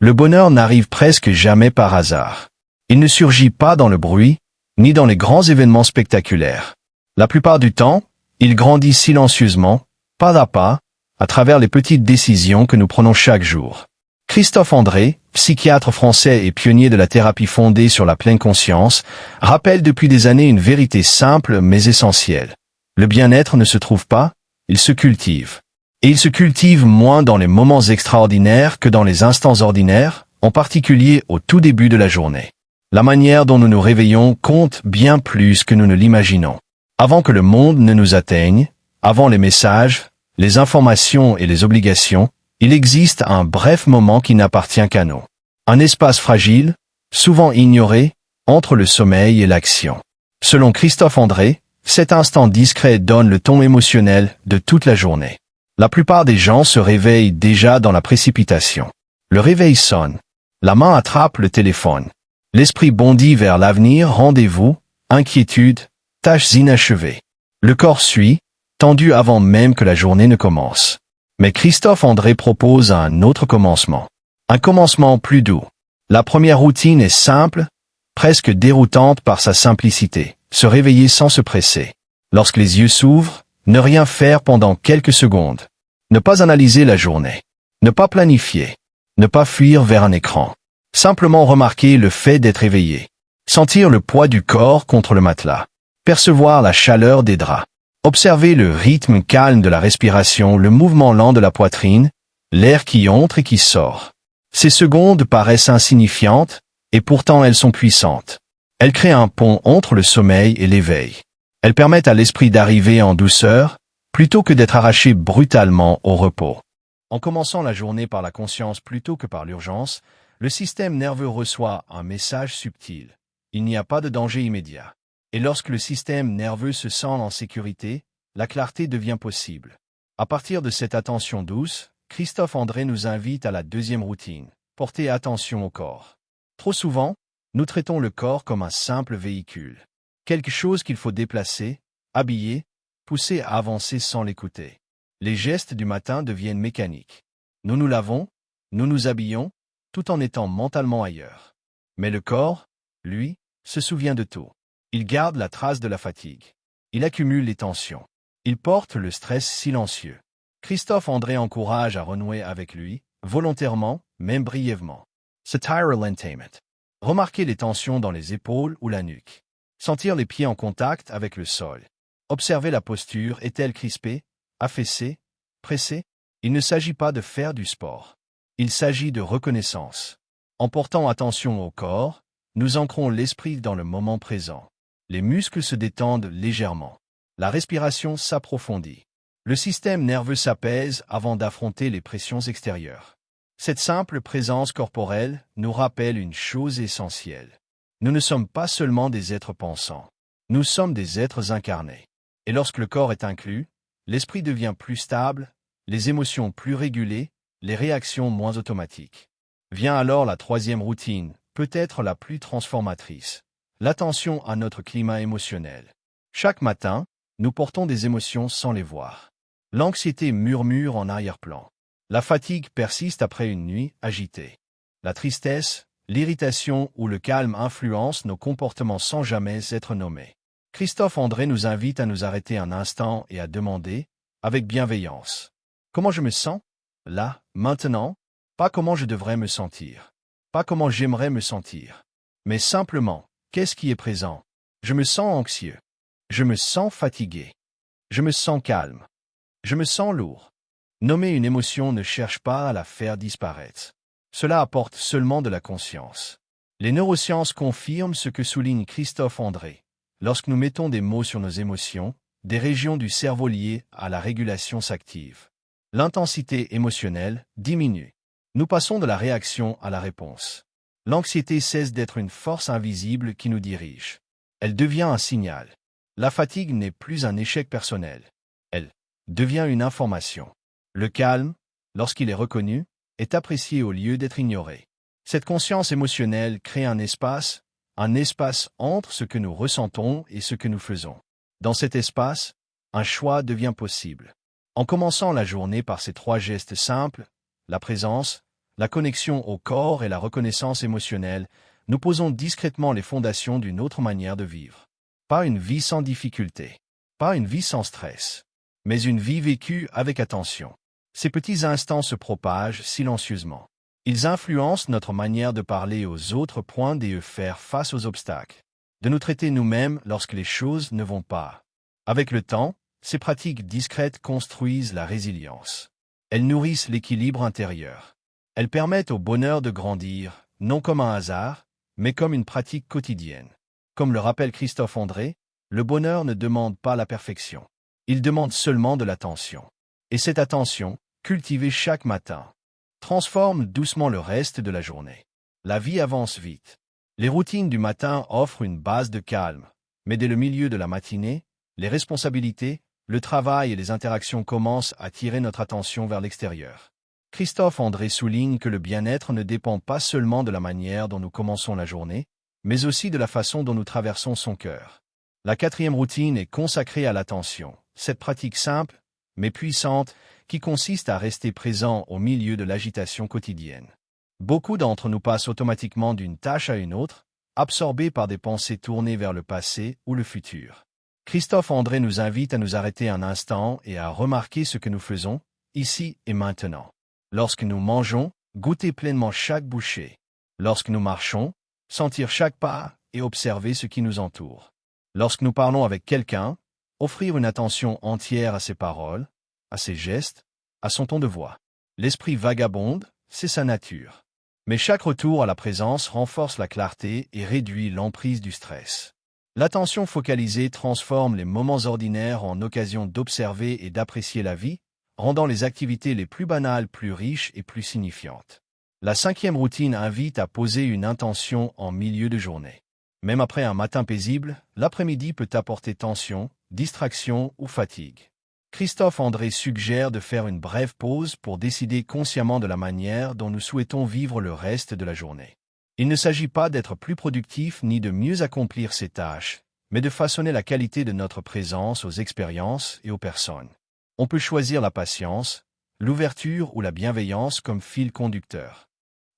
Le bonheur n'arrive presque jamais par hasard. Il ne surgit pas dans le bruit, ni dans les grands événements spectaculaires. La plupart du temps, il grandit silencieusement, pas à pas, à travers les petites décisions que nous prenons chaque jour. Christophe André, psychiatre français et pionnier de la thérapie fondée sur la pleine conscience, rappelle depuis des années une vérité simple mais essentielle. Le bien-être ne se trouve pas, il se cultive. Et il se cultive moins dans les moments extraordinaires que dans les instants ordinaires, en particulier au tout début de la journée. La manière dont nous nous réveillons compte bien plus que nous ne l'imaginons. Avant que le monde ne nous atteigne, avant les messages, les informations et les obligations, il existe un bref moment qui n'appartient qu'à nous. Un espace fragile, souvent ignoré, entre le sommeil et l'action. Selon Christophe André, cet instant discret donne le ton émotionnel de toute la journée. La plupart des gens se réveillent déjà dans la précipitation. Le réveil sonne. La main attrape le téléphone. L'esprit bondit vers l'avenir, rendez-vous, inquiétude, tâches inachevées. Le corps suit, tendu avant même que la journée ne commence. Mais Christophe André propose un autre commencement. Un commencement plus doux. La première routine est simple, presque déroutante par sa simplicité. Se réveiller sans se presser. Lorsque les yeux s'ouvrent, ne rien faire pendant quelques secondes. Ne pas analyser la journée. Ne pas planifier. Ne pas fuir vers un écran. Simplement remarquer le fait d'être éveillé. Sentir le poids du corps contre le matelas. Percevoir la chaleur des draps. Observer le rythme calme de la respiration, le mouvement lent de la poitrine, l'air qui entre et qui sort. Ces secondes paraissent insignifiantes, et pourtant elles sont puissantes. Elles créent un pont entre le sommeil et l'éveil. Elles permettent à l'esprit d'arriver en douceur, plutôt que d'être arraché brutalement au repos. En commençant la journée par la conscience plutôt que par l'urgence, le système nerveux reçoit un message subtil. Il n'y a pas de danger immédiat. Et lorsque le système nerveux se sent en sécurité, la clarté devient possible. À partir de cette attention douce, Christophe André nous invite à la deuxième routine, porter attention au corps. Trop souvent, nous traitons le corps comme un simple véhicule. Quelque chose qu'il faut déplacer, habiller, pousser à avancer sans l'écouter. Les gestes du matin deviennent mécaniques. Nous nous lavons, nous nous habillons, tout en étant mentalement ailleurs. Mais le corps, lui, se souvient de tout. Il garde la trace de la fatigue. Il accumule les tensions. Il porte le stress silencieux. Christophe André encourage à renouer avec lui, volontairement, même brièvement. Spiral entraînement. Remarquer les tensions dans les épaules ou la nuque. Sentir les pieds en contact avec le sol. Observer la posture, est-elle crispée, affaissée, pressée? Il ne s'agit pas de faire du sport. Il s'agit de reconnaissance. En portant attention au corps, nous ancrons l'esprit dans le moment présent. Les muscles se détendent légèrement. La respiration s'approfondit. Le système nerveux s'apaise avant d'affronter les pressions extérieures. Cette simple présence corporelle nous rappelle une chose essentielle. Nous ne sommes pas seulement des êtres pensants. Nous sommes des êtres incarnés. Et lorsque le corps est inclus, l'esprit devient plus stable, les émotions plus régulées, les réactions moins automatiques. Vient alors la troisième routine, peut-être la plus transformatrice. L'attention à notre climat émotionnel. Chaque matin, nous portons des émotions sans les voir. L'anxiété murmure en arrière-plan. La fatigue persiste après une nuit agitée. La tristesse, l'irritation ou le calme influencent nos comportements sans jamais être nommés. Christophe André nous invite à nous arrêter un instant et à demander, avec bienveillance, « Comment je me sens? Là, maintenant? Pas comment je devrais me sentir. Pas comment j'aimerais me sentir. Mais simplement, qu'est-ce qui est présent? Je me sens anxieux. Je me sens fatigué. Je me sens calme. Je me sens lourd. » Nommer une émotion ne cherche pas à la faire disparaître. Cela apporte seulement de la conscience. Les neurosciences confirment ce que souligne Christophe André. Lorsque nous mettons des mots sur nos émotions, des régions du cerveau liées à la régulation s'activent. L'intensité émotionnelle diminue. Nous passons de la réaction à la réponse. L'anxiété cesse d'être une force invisible qui nous dirige. Elle devient un signal. La fatigue n'est plus un échec personnel. Elle devient une information. Le calme, lorsqu'il est reconnu, est apprécié au lieu d'être ignoré. Cette conscience émotionnelle crée un espace entre ce que nous ressentons et ce que nous faisons. Dans cet espace, un choix devient possible. En commençant la journée par ces 3 gestes simples, la présence, la connexion au corps et la reconnaissance émotionnelle, nous posons discrètement les fondations d'une autre manière de vivre. Pas une vie sans difficulté, pas une vie sans stress, mais une vie vécue avec attention. Ces petits instants se propagent silencieusement. Ils influencent notre manière de parler aux autres, et de faire face aux obstacles, de nous traiter nous-mêmes lorsque les choses ne vont pas. Avec le temps, ces pratiques discrètes construisent la résilience. Elles nourrissent l'équilibre intérieur. Elles permettent au bonheur de grandir, non comme un hasard, mais comme une pratique quotidienne. Comme le rappelle Christophe André, le bonheur ne demande pas la perfection. Il demande seulement de l'attention. Et cette attention, cultivée chaque matin, transforme doucement le reste de la journée. La vie avance vite. Les routines du matin offrent une base de calme, mais dès le milieu de la matinée, les responsabilités, le travail et les interactions commencent à tirer notre attention vers l'extérieur. Christophe André souligne que le bien-être ne dépend pas seulement de la manière dont nous commençons la journée, mais aussi de la façon dont nous traversons son cœur. La 4e routine est consacrée à l'attention, cette pratique simple, mais puissante, qui consiste à rester présent au milieu de l'agitation quotidienne. Beaucoup d'entre nous passent automatiquement d'une tâche à une autre, absorbés par des pensées tournées vers le passé ou le futur. Christophe André nous invite à nous arrêter un instant et à remarquer ce que nous faisons, ici et maintenant. Lorsque nous mangeons, goûter pleinement chaque bouchée. Lorsque nous marchons, sentir chaque pas et observer ce qui nous entoure. Lorsque nous parlons avec quelqu'un, offrir une attention entière à ses paroles, à ses gestes, à son ton de voix. L'esprit vagabonde, c'est sa nature. Mais chaque retour à la présence renforce la clarté et réduit l'emprise du stress. L'attention focalisée transforme les moments ordinaires en occasions d'observer et d'apprécier la vie, rendant les activités les plus banales plus riches et plus signifiantes. La 5e routine invite à poser une intention en milieu de journée. Même après un matin paisible, l'après-midi peut apporter tension, distraction ou fatigue. Christophe André suggère de faire une brève pause pour décider consciemment de la manière dont nous souhaitons vivre le reste de la journée. Il ne s'agit pas d'être plus productif ni de mieux accomplir ses tâches, mais de façonner la qualité de notre présence aux expériences et aux personnes. On peut choisir la patience, l'ouverture ou la bienveillance comme fil conducteur.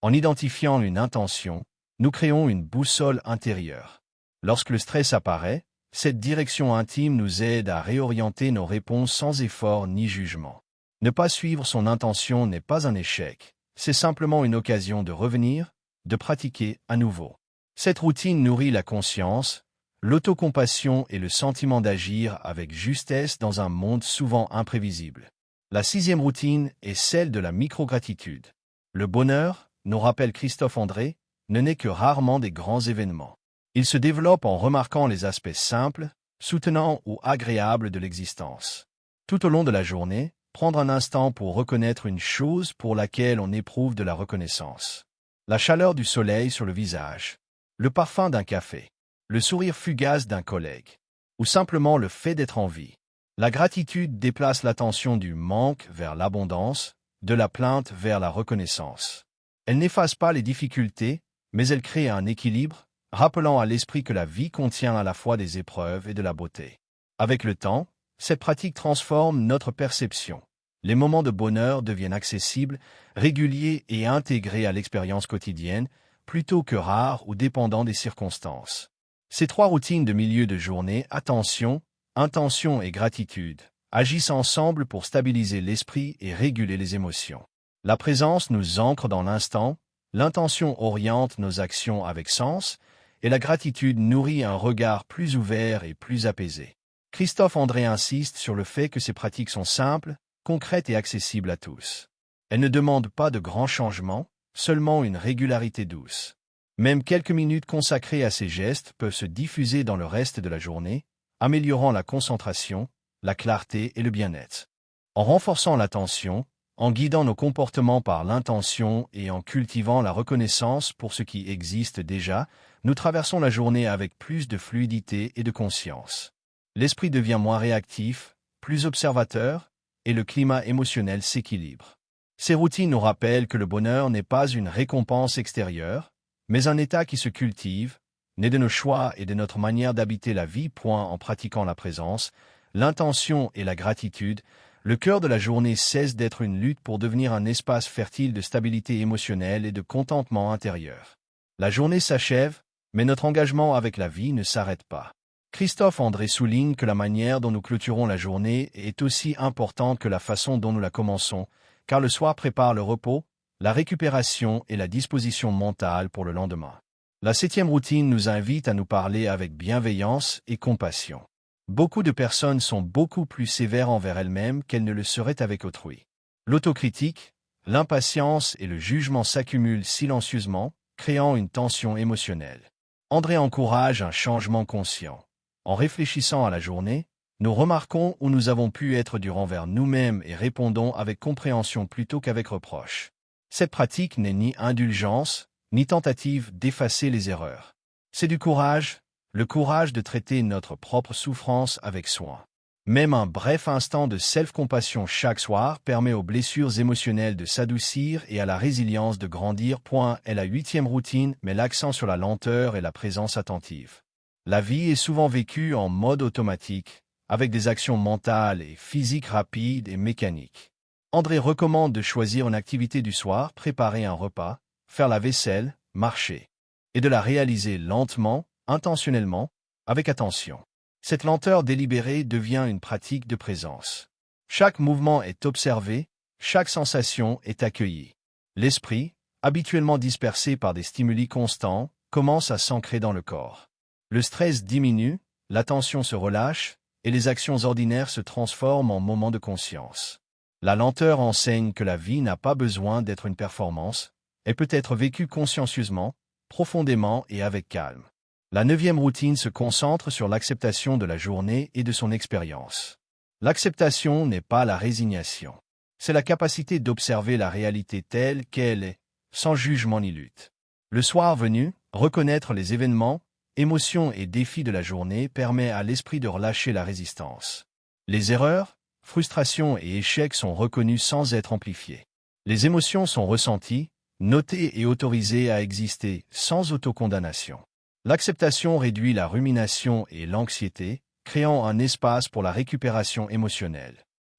En identifiant une intention, nous créons une boussole intérieure. Lorsque le stress apparaît, cette direction intime nous aide à réorienter nos réponses sans effort ni jugement. Ne pas suivre son intention n'est pas un échec, c'est simplement une occasion de revenir, de pratiquer à nouveau. Cette routine nourrit la conscience, l'autocompassion et le sentiment d'agir avec justesse dans un monde souvent imprévisible. La 6e routine est celle de la microgratitude. Le bonheur, nous rappelle Christophe André, ne naît que rarement des grands événements. Il se développe en remarquant les aspects simples, soutenants ou agréables de l'existence. Tout au long de la journée, prendre un instant pour reconnaître une chose pour laquelle on éprouve de la reconnaissance. La chaleur du soleil sur le visage, le parfum d'un café, le sourire fugace d'un collègue, ou simplement le fait d'être en vie. La gratitude déplace l'attention du manque vers l'abondance, de la plainte vers la reconnaissance. Elle n'efface pas les difficultés, mais elle crée un équilibre, rappelant à l'esprit que la vie contient à la fois des épreuves et de la beauté. Avec le temps, cette pratique transforme notre perception. Les moments de bonheur deviennent accessibles, réguliers et intégrés à l'expérience quotidienne, plutôt que rares ou dépendants des circonstances. Ces 3 routines de milieu de journée, attention, intention et gratitude, agissent ensemble pour stabiliser l'esprit et réguler les émotions. La présence nous ancre dans l'instant, l'intention oriente nos actions avec sens, et la gratitude nourrit un regard plus ouvert et plus apaisé. Christophe André insiste sur le fait que ces pratiques sont simples, concrètes et accessibles à tous. Elles ne demandent pas de grands changements, seulement une régularité douce. Même quelques minutes consacrées à ces gestes peuvent se diffuser dans le reste de la journée, améliorant la concentration, la clarté et le bien-être. En renforçant l'attention, en guidant nos comportements par l'intention et en cultivant la reconnaissance pour ce qui existe déjà, nous traversons la journée avec plus de fluidité et de conscience. L'esprit devient moins réactif, plus observateur, et le climat émotionnel s'équilibre. Ces routines nous rappellent que le bonheur n'est pas une récompense extérieure, mais un état qui se cultive, né de nos choix et de notre manière d'habiter la vie. En pratiquant la présence, l'intention et la gratitude, le cœur de la journée cesse d'être une lutte pour devenir un espace fertile de stabilité émotionnelle et de contentement intérieur. La journée s'achève, mais notre engagement avec la vie ne s'arrête pas. Christophe André souligne que la manière dont nous clôturons la journée est aussi importante que la façon dont nous la commençons, car le soir prépare le repos, la récupération et la disposition mentale pour le lendemain. La 7e routine nous invite à nous parler avec bienveillance et compassion. Beaucoup de personnes sont beaucoup plus sévères envers elles-mêmes qu'elles ne le seraient avec autrui. L'autocritique, l'impatience et le jugement s'accumulent silencieusement, créant une tension émotionnelle. André encourage un changement conscient. En réfléchissant à la journée, nous remarquons où nous avons pu être durs envers nous-mêmes et répondons avec compréhension plutôt qu'avec reproche. Cette pratique n'est ni indulgence, ni tentative d'effacer les erreurs. C'est du courage, le courage de traiter notre propre souffrance avec soin. Même un bref instant de self-compassion chaque soir permet aux blessures émotionnelles de s'adoucir et à la résilience de grandir. Est la 8e routine, met l'accent sur la lenteur et la présence attentive. La vie est souvent vécue en mode automatique, avec des actions mentales et physiques rapides et mécaniques. André recommande de choisir une activité du soir, préparer un repas, faire la vaisselle, marcher, et de la réaliser lentement, intentionnellement, avec attention. Cette lenteur délibérée devient une pratique de présence. Chaque mouvement est observé, chaque sensation est accueillie. L'esprit, habituellement dispersé par des stimuli constants, commence à s'ancrer dans le corps. Le stress diminue, l'attention se relâche, et les actions ordinaires se transforment en moments de conscience. La lenteur enseigne que la vie n'a pas besoin d'être une performance, elle peut être vécue consciencieusement, profondément et avec calme. La 9e routine se concentre sur l'acceptation de la journée et de son expérience. L'acceptation n'est pas la résignation. C'est la capacité d'observer la réalité telle qu'elle est, sans jugement ni lutte. Le soir venu, reconnaître les événements, émotions et défis de la journée permet à l'esprit de relâcher la résistance. Les erreurs, frustrations et échecs sont reconnus sans être amplifiés. Les émotions sont ressenties, notées et autorisées à exister sans autocondamnation. L'acceptation réduit la rumination et l'anxiété, créant un espace pour la récupération émotionnelle.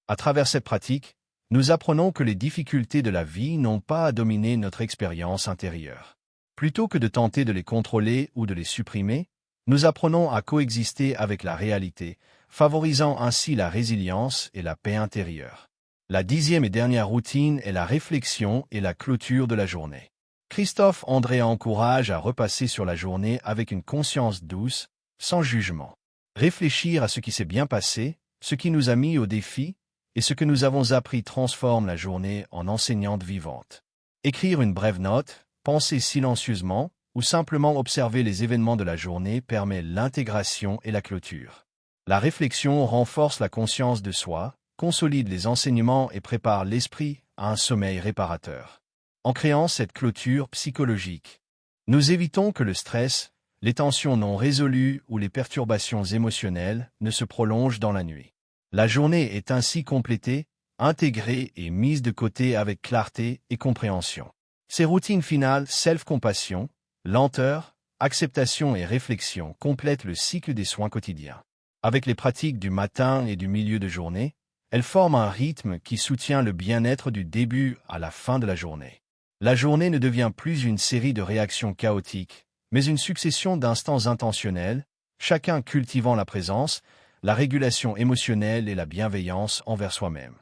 À travers cette pratique, nous apprenons que les difficultés de la vie n'ont pas à dominer notre expérience intérieure. Plutôt que de tenter de les contrôler ou de les supprimer, nous apprenons à coexister avec la réalité, favorisant ainsi la résilience et la paix intérieure. La 10e et dernière routine est la réflexion et la clôture de la journée. Christophe André encourage à repasser sur la journée avec une conscience douce, sans jugement. Réfléchir à ce qui s'est bien passé, ce qui nous a mis au défi, et ce que nous avons appris transforme la journée en enseignante vivante. Écrire une brève note, penser silencieusement, ou simplement observer les événements de la journée permet l'intégration et la clôture. La réflexion renforce la conscience de soi, consolide les enseignements et prépare l'esprit à un sommeil réparateur. En créant cette clôture psychologique, nous évitons que le stress, les tensions non résolues ou les perturbations émotionnelles ne se prolongent dans la nuit. La journée est ainsi complétée, intégrée et mise de côté avec clarté et compréhension. Ces routines finales, self-compassion, lenteur, acceptation et réflexion complètent le cycle des soins quotidiens. Avec les pratiques du matin et du milieu de journée, elles forment un rythme qui soutient le bien-être du début à la fin de la journée. La journée ne devient plus une série de réactions chaotiques, mais une succession d'instants intentionnels, chacun cultivant la présence, la régulation émotionnelle et la bienveillance envers soi-même.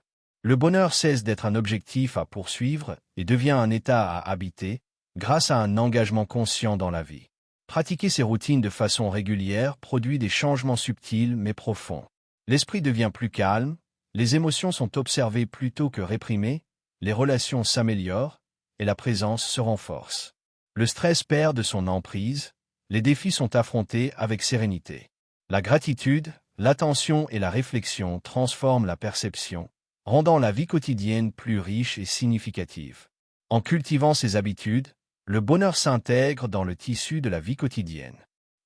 Le bonheur cesse d'être un objectif à poursuivre et devient un état à habiter, grâce à un engagement conscient dans la vie. Pratiquer ces routines de façon régulière produit des changements subtils mais profonds. L'esprit devient plus calme, les émotions sont observées plutôt que réprimées, les relations s'améliorent, et la présence se renforce. Le stress perd de son emprise, les défis sont affrontés avec sérénité. La gratitude, l'attention et la réflexion transforment la perception, rendant la vie quotidienne plus riche et significative. En cultivant ces habitudes, le bonheur s'intègre dans le tissu de la vie quotidienne.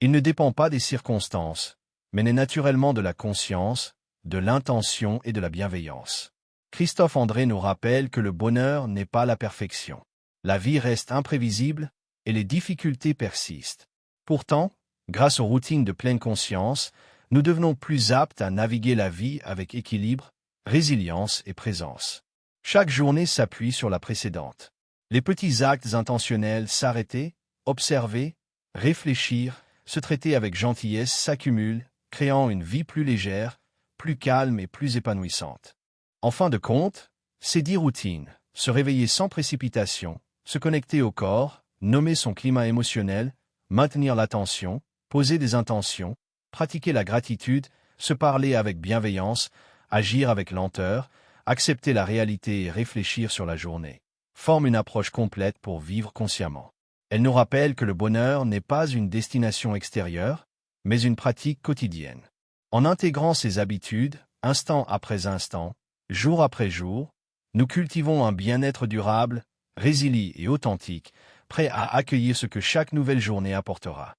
Il ne dépend pas des circonstances, mais naît naturellement de la conscience, de l'intention et de la bienveillance. Christophe André nous rappelle que le bonheur n'est pas la perfection. La vie reste imprévisible et les difficultés persistent. Pourtant, grâce aux routines de pleine conscience, nous devenons plus aptes à naviguer la vie avec équilibre, résilience et présence. Chaque journée s'appuie sur la précédente. Les petits actes intentionnels, s'arrêter, observer, réfléchir, se traiter avec gentillesse s'accumulent, créant une vie plus légère, plus calme et plus épanouissante. En fin de compte, ces 10 routines, se réveiller sans précipitation, se connecter au corps, nommer son climat émotionnel, maintenir l'attention, poser des intentions, pratiquer la gratitude, se parler avec bienveillance, agir avec lenteur, accepter la réalité et réfléchir sur la journée, forment une approche complète pour vivre consciemment. Elle nous rappelle que le bonheur n'est pas une destination extérieure, mais une pratique quotidienne. En intégrant ces habitudes, instant après instant, jour après jour, nous cultivons un bien-être durable, résilient et authentique, prêt à accueillir ce que chaque nouvelle journée apportera.